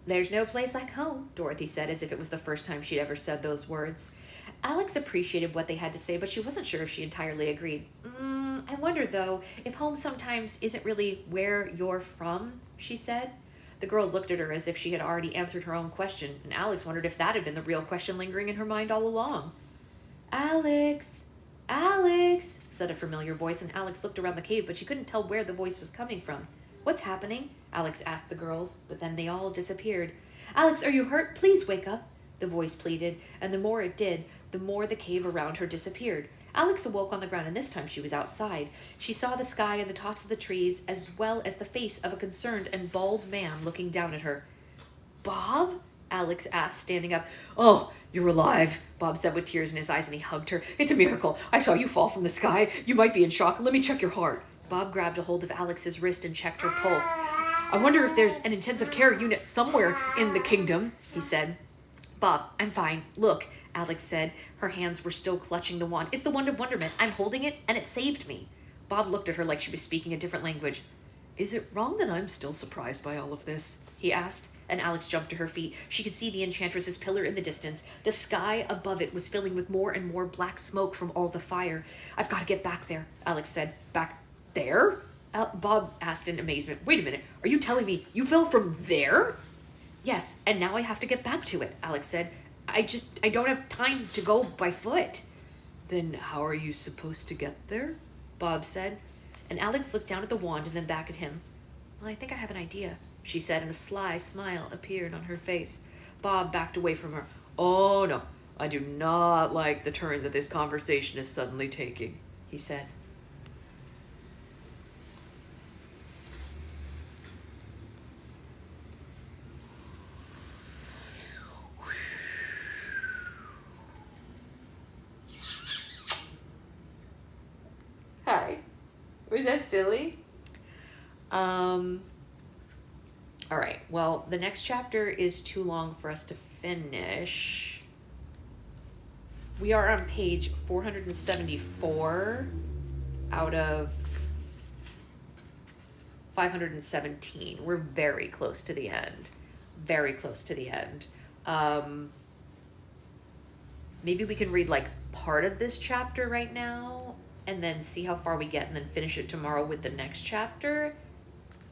Speaker 2: There's no place like home, Dorothy said, as if it was the first time she'd ever said those words. Alex appreciated what they had to say, but she wasn't sure if she entirely agreed. I wonder, though, if home sometimes isn't really where you're from, she said. The girls looked at her as if she had already answered her own question, and Alex wondered if that had been the real question lingering in her mind all along. Alex, Alex, said a familiar voice, and Alex looked around the cave, but she couldn't tell where the voice was coming from. What's happening? Alex asked the girls, but then they all disappeared. Alex, are you hurt? Please wake up, the voice pleaded, and the more it did, the more the cave around her disappeared. Alex awoke on the ground, and this time she was outside. She saw the sky and the tops of the trees, as well as the face of a concerned and bald man looking down at her. Bob? Alex asked, standing up. Oh, you're alive, Bob said with tears in his eyes, and he hugged her. It's a miracle. I saw you fall from the sky. You might be in shock. Let me check your heart. Bob grabbed a hold of Alex's wrist and checked her pulse. I wonder if there's an intensive care unit somewhere in the kingdom, he said. Bob, I'm fine. Look, Alex said. Her hands were still clutching the wand. It's the wand of wonderment. I'm holding it, and it saved me. Bob looked at her like she was speaking a different language. Is it wrong that I'm still surprised by all of this? He asked, and Alex jumped to her feet. She could see the enchantress's pillar in the distance. The sky above it was filling with more and more black smoke from all the fire. I've got to get back there, Alex said. Back there? Bob asked in amazement. Wait a minute. Are you telling me you fell from there? Yes, and now I have to get back to it, Alex said. I don't have time to go by foot. Then how are you supposed to get there? Bob said. And Alex looked down at the wand and then back at him. Well, I think I have an idea, she said, and a sly smile appeared on her face. Bob backed away from her. Oh, no, I do not like the turn that this conversation is suddenly taking, he said. Hi. Was that silly? All right. Well, the next chapter is too long for us to finish. We are on page 474 out of 517. We're very close to the end. Very close to the end. Maybe we can read like part of this chapter right now and then see how far we get and then finish it tomorrow with the next chapter.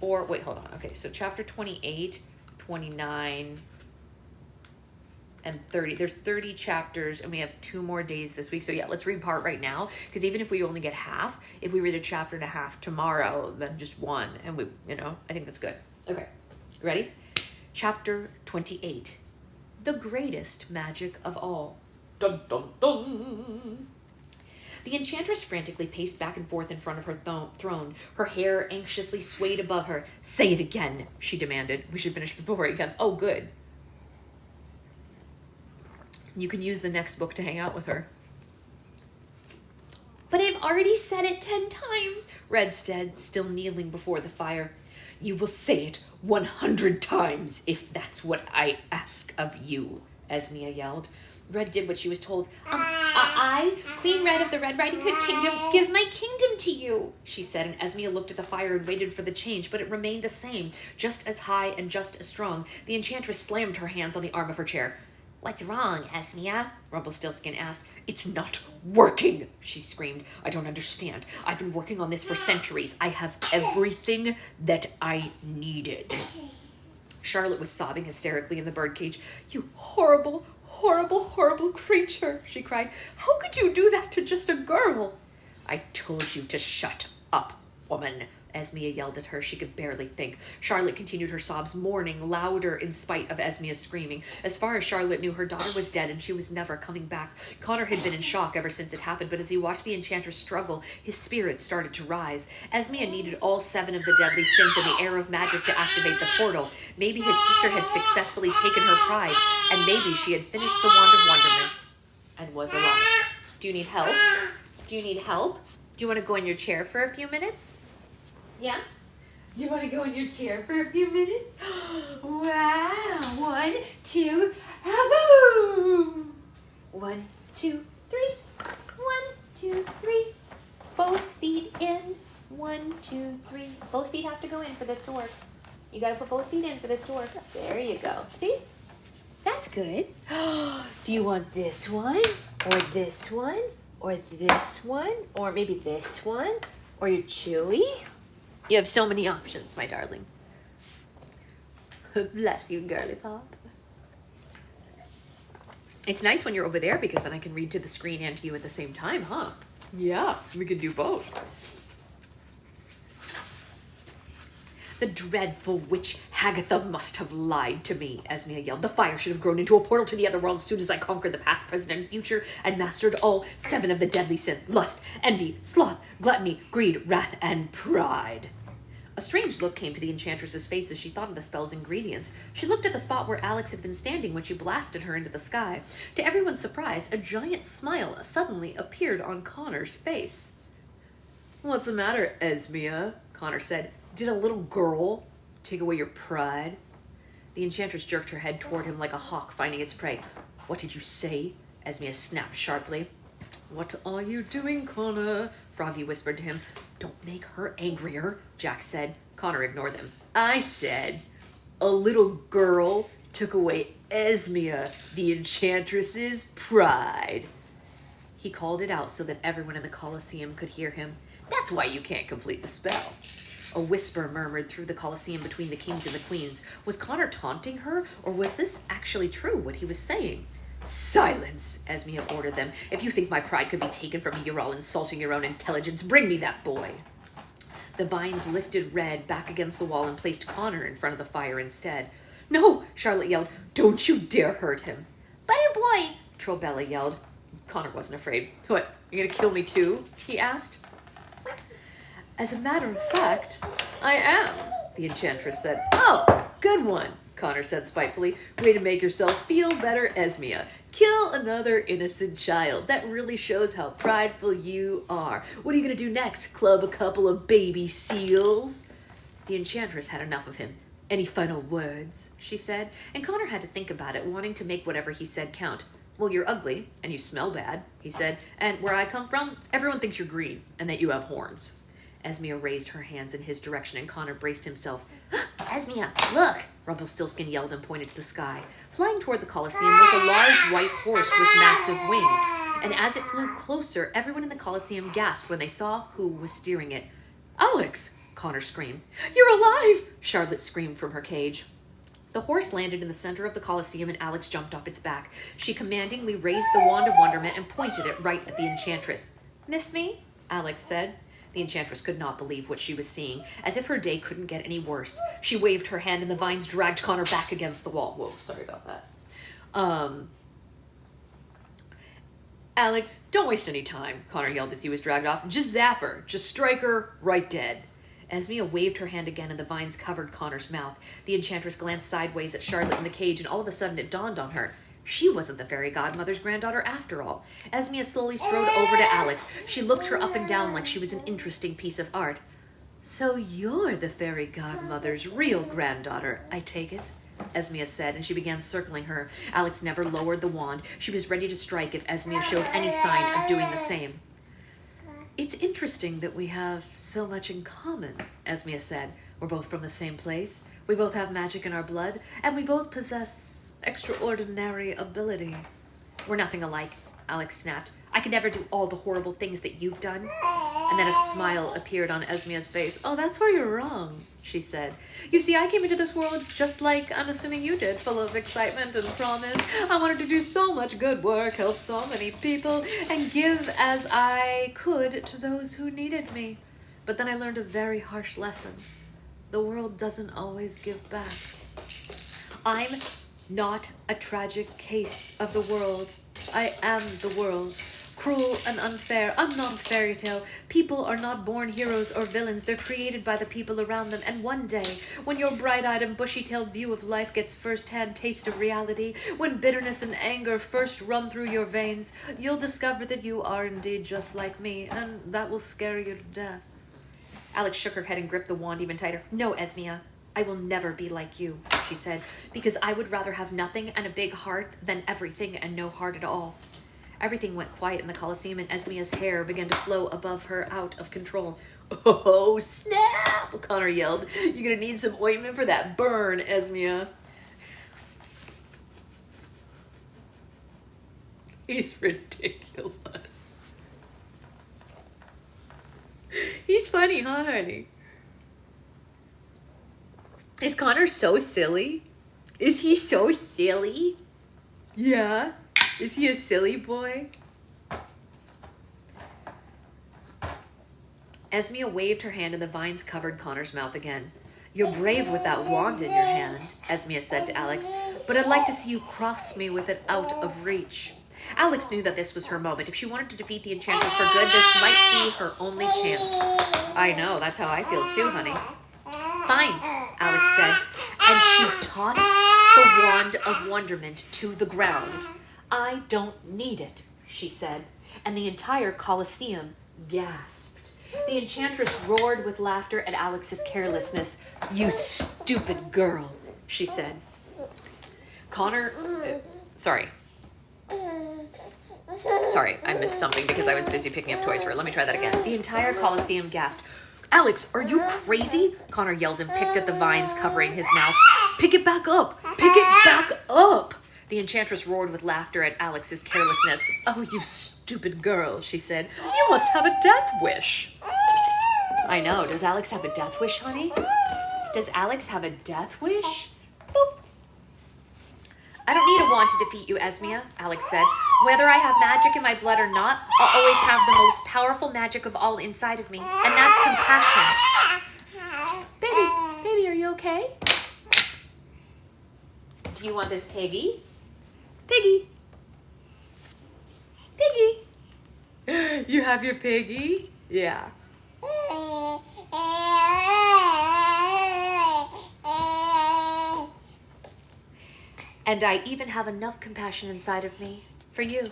Speaker 2: Or, wait, hold on. Okay, so chapter 28, 29, and 30. There's 30 chapters, and we have 2 more days this week. So yeah, let's read part right now, because even if we only get half, if we read a chapter and a half tomorrow, then just 1, and we, I think that's good. Okay, ready? Chapter 28, The Greatest Magic of All. Dun, dun, dun. The enchantress frantically paced back and forth in front of her throne. Her hair anxiously swayed above her. Say it again, she demanded. We should finish before he comes. Oh, good. You can use the next book to hang out with her. But I've already said it 10 times, Red said, still kneeling before the fire. You will say it 100 times if that's what I ask of you, Esmea yelled. Red did what she was told. I, Queen Red of the Red Riding Hood Kingdom, give my kingdom to you, she said, and Esmea looked at the fire and waited for the change, but it remained the same, just as high and just as strong. The enchantress slammed her hands on the arm of her chair. What's wrong, Esmea? Rumpelstiltskin asked. It's not working, she screamed. I don't understand. I've been working on this for centuries. I have everything that I needed. Charlotte was sobbing hysterically in the birdcage. You horrible, Horrible, horrible creature, she cried. How could you do that to just a girl? I told you to shut up, woman. Esmea yelled at her. She could barely think. Charlotte continued her sobs, mourning louder in spite of Esmea's screaming. As far as Charlotte knew, her daughter was dead and she was never coming back. Connor had been in shock ever since it happened, but as he watched the enchantress struggle, his spirits started to rise. Esmea needed all 7 of the deadly sins and the air of magic to activate the portal. Maybe his sister had successfully taken her pride, and maybe she had finished the Wand of Wonderment and was alive. Do you need help? Do you need help? Do you want to go in your chair for a few minutes? Yeah? You want to go in your chair for a few minutes? Wow. 1, 2, boom. 1, 2, 3. 1, 2, 3. Both feet in. 1, 2, 3. Both feet have to go in for this to work. You got to put both feet in for this to work. There you go. See? That's good. Do you want this one? Or this one? Or this one? Or maybe this one? Or your chewy? You have so many options, my darling. Bless you, girly pop. It's nice when you're over there because then I can read to the screen and to you at the same time, huh? Yeah, we can do both. The dreadful witch Hagatha must have lied to me, Esmea yelled. The fire should have grown into a portal to the other world as soon as I conquered the past, present, and future and mastered all 7 of the deadly sins: lust, envy, sloth, gluttony, greed, wrath, and pride. A strange look came to the enchantress's face as she thought of the spell's ingredients. She looked at the spot where Alex had been standing when she blasted her into the sky. To everyone's surprise, a giant smile suddenly appeared on Connor's face. What's the matter, Esmea? Connor said. Did a little girl take away your pride? The enchantress jerked her head toward him like a hawk finding its prey. What did you say? Esmea snapped sharply. What are you doing, Connor? Froggy whispered to him. Don't make her angrier, Jack said. Connor ignored them. I said, a little girl took away Esmea, the enchantress's pride. He called it out so that everyone in the Colosseum could hear him. That's why you can't complete the spell. A whisper murmured through the Colosseum between the kings and the queens. Was Connor taunting her, or was this actually true, what he was saying? Silence, Esmea ordered them. If you think my pride could be taken from me, you're all insulting your own intelligence. Bring me that boy. The vines lifted Red back against the wall and placed Connor in front of the fire instead. No, Charlotte yelled. Don't you dare hurt him. Butter boy, Trobella yelled. Connor wasn't afraid. What, you're gonna kill me too? He asked. As a matter of fact, I am, the enchantress said. Oh, good one, Connor said spitefully. Way to make yourself feel better, Esmea. Kill another innocent child. That really shows how prideful you are. What are you going to do next? Club a couple of baby seals? The enchantress had enough of him. Any final words? She said, and Connor had to think about it, wanting to make whatever he said count. Well, you're ugly, and you smell bad, he said, and where I come from, everyone thinks you're green, and that you have horns. Esmea raised her hands in his direction, and Connor braced himself. Esmea, look! Rumpelstiltskin yelled and pointed to the sky. Flying toward the Colosseum was a large white horse with massive wings, and as it flew closer, everyone in the Colosseum gasped when they saw who was steering it. Alex! Connor screamed. You're alive! Charlotte screamed from her cage. The horse landed in the center of the Colosseum, and Alex jumped off its back. She commandingly raised the Wand of Wonderment and pointed it right at the enchantress. Miss me? Alex said. The enchantress could not believe what she was seeing, as if her day couldn't get any worse. She waved her hand and the vines dragged Connor back against the wall. Whoa, sorry about that. Alex, don't waste any time, Connor yelled as he was dragged off. Just zap her. Just strike her right dead. Esmea waved her hand again and the vines covered Connor's mouth. The enchantress glanced sideways at Charlotte in the cage, and all of a sudden it dawned on her. She wasn't the fairy godmother's granddaughter after all. Esmea slowly strode over to Alex. She looked her up and down like she was an interesting piece of art. So you're the fairy godmother's real granddaughter, I take it, Esmea said, and she began circling her. Alex never lowered the wand. She was ready to strike if Esmea showed any sign of doing the same. It's interesting that we have so much in common, Esmea said. We're both from the same place. We both have magic in our blood, and we both possess extraordinary ability. We're nothing alike. Alex snapped. I could never do all the horrible things that you've done. And then a smile appeared on Esmia's face. Oh, that's where you're wrong, she said. You see, I came into this world just like I'm assuming you did, full of excitement and promise. I wanted to do so much good work, help so many people, and give as I could to those who needed me. But then I learned a very harsh lesson. The world doesn't always give back. I'm not a tragic case of the world. I am the world. Cruel and unfair. I'm not a fairy tale. People are not born heroes or villains. They're created by the people around them. And one day, when your bright-eyed and bushy-tailed view of life gets first-hand taste of reality, when bitterness and anger first run through your veins, you'll discover that you are indeed just like me, and that will scare you to death. Alex shook her head and gripped the wand even tighter. No, Esmia, I will never be like you, she said, because I would rather have nothing and a big heart than everything and no heart at all. Everything went quiet in the Colosseum, and Esmia's hair began to flow above her out of control. Oh, snap! Connor yelled. You're gonna need some ointment for that burn, Esmia. He's ridiculous. He's funny, huh, honey? Is Connor so silly? Is he so silly? Yeah. Is he a silly boy? Esmia waved her hand and the vines covered Connor's mouth again. You're brave with that wand in your hand, Esmia said to Alex, but I'd like to see you cross me with it out of reach. Alex knew that this was her moment. If she wanted to defeat the Enchantress for good, this might be her only chance. I know, that's how I feel too, honey. Fine, Alex said, and she tossed the wand of wonderment to the ground. I don't need it, she said, and the entire Colosseum gasped. The Enchantress roared with laughter at Alex's carelessness. You stupid girl, she said. Sorry, I missed something because I was busy picking up toys for her. Let me try that again. The entire Colosseum gasped. Alex, are you crazy? Connor yelled and picked at the vines covering his mouth. Pick it back up! Pick it back up! The Enchantress roared with laughter at Alex's carelessness. Oh, you stupid girl, she said. You must have a death wish. I know. Does Alex have a death wish, honey? Does Alex have a death wish? Boop. I don't need a wand to defeat you, Esmia, Alex said. Whether I have magic in my blood or not, I'll always have the most powerful magic of all inside of me, and that's compassion. Baby, are you okay? Do you want this piggy? Piggy. You have your piggy? Yeah. And I even have enough compassion inside of me for you.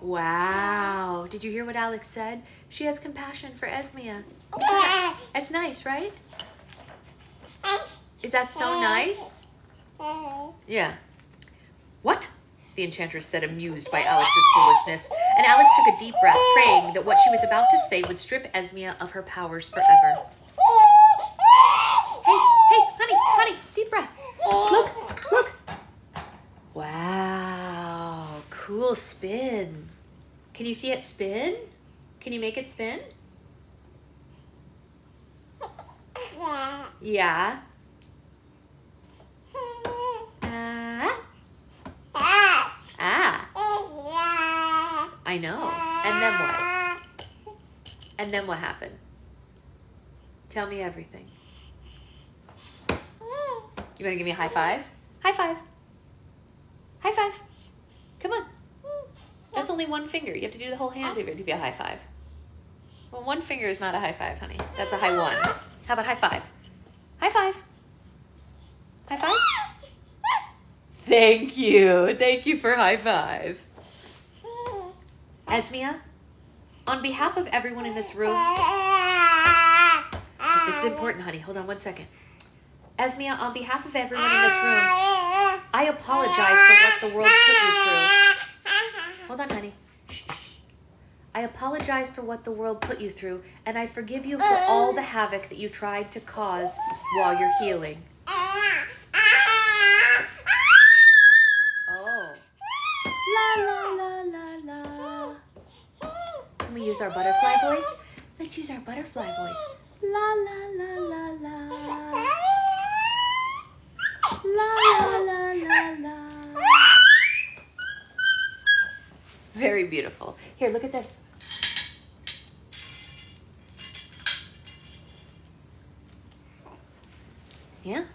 Speaker 2: Wow. Did you hear what Alex said? She has compassion for Esmia. That's nice, right? Is that so nice? Yeah. What? The Enchantress said, amused by Alex's foolishness, and Alex took a deep breath, praying that what she was about to say would strip Esmia of her powers forever. Hey, honey, deep breath. Look. Wow, cool spin. Can you see it spin? Can you make it spin? Yeah. I know. And then what? And then what happened? Tell me everything. You want to give me a high five? High five. High five. Come on. That's only one finger. You have to do the whole hand to give you a high five. Well, one finger is not a high five, honey. That's a high one. How about high five? High five. High five? Thank you. Thank you for high five. Esmia, on behalf of everyone in this room... This is important, honey. Hold on 1 second. Esmia, on behalf of everyone in this room, I apologize for what the world put you through. Hold on, honey. Shh. I apologize for what the world put you through, and I forgive you for all the havoc that you tried to cause while you're healing. Oh. La, la, la, use our butterfly voice? Let's use our butterfly voice. La la la la la. La la la la la. Very beautiful. Here, look at this. Yeah?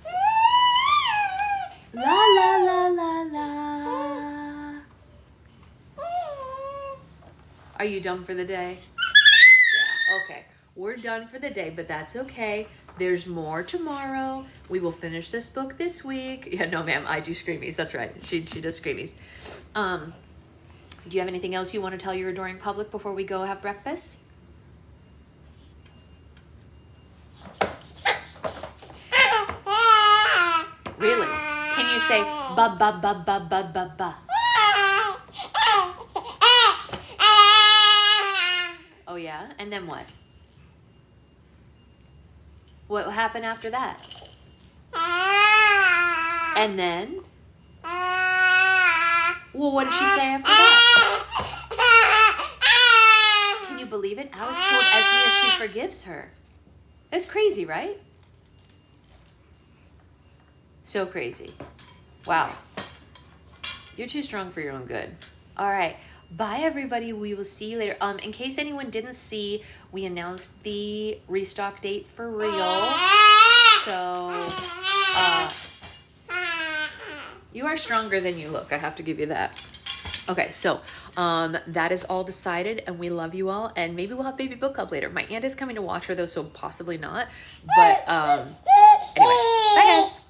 Speaker 2: La la la la la. Are you done for the day? Yeah, okay. We're done for the day, but that's okay. There's more tomorrow. We will finish this book this week. Yeah, no, ma'am, I do screamies. That's right. She does screamies. Do you have anything else you want to tell your adoring public before we go have breakfast? Really? Can you say ba ba ba ba ba ba ba? Oh yeah? And then what? What happened after that? And then? Well, what did she say after that? Can you believe it? Alex told Esme if she forgives her. That's crazy, right? So crazy. Wow. You're too strong for your own good. All right. Bye, everybody. We will see you later. In case anyone didn't see, we announced the restock date for real. So, you are stronger than you look. I have to give you that. Okay, so that is all decided, and we love you all. And maybe we'll have baby book club later. My aunt is coming to watch her, though, so possibly not. But anyway, bye, guys.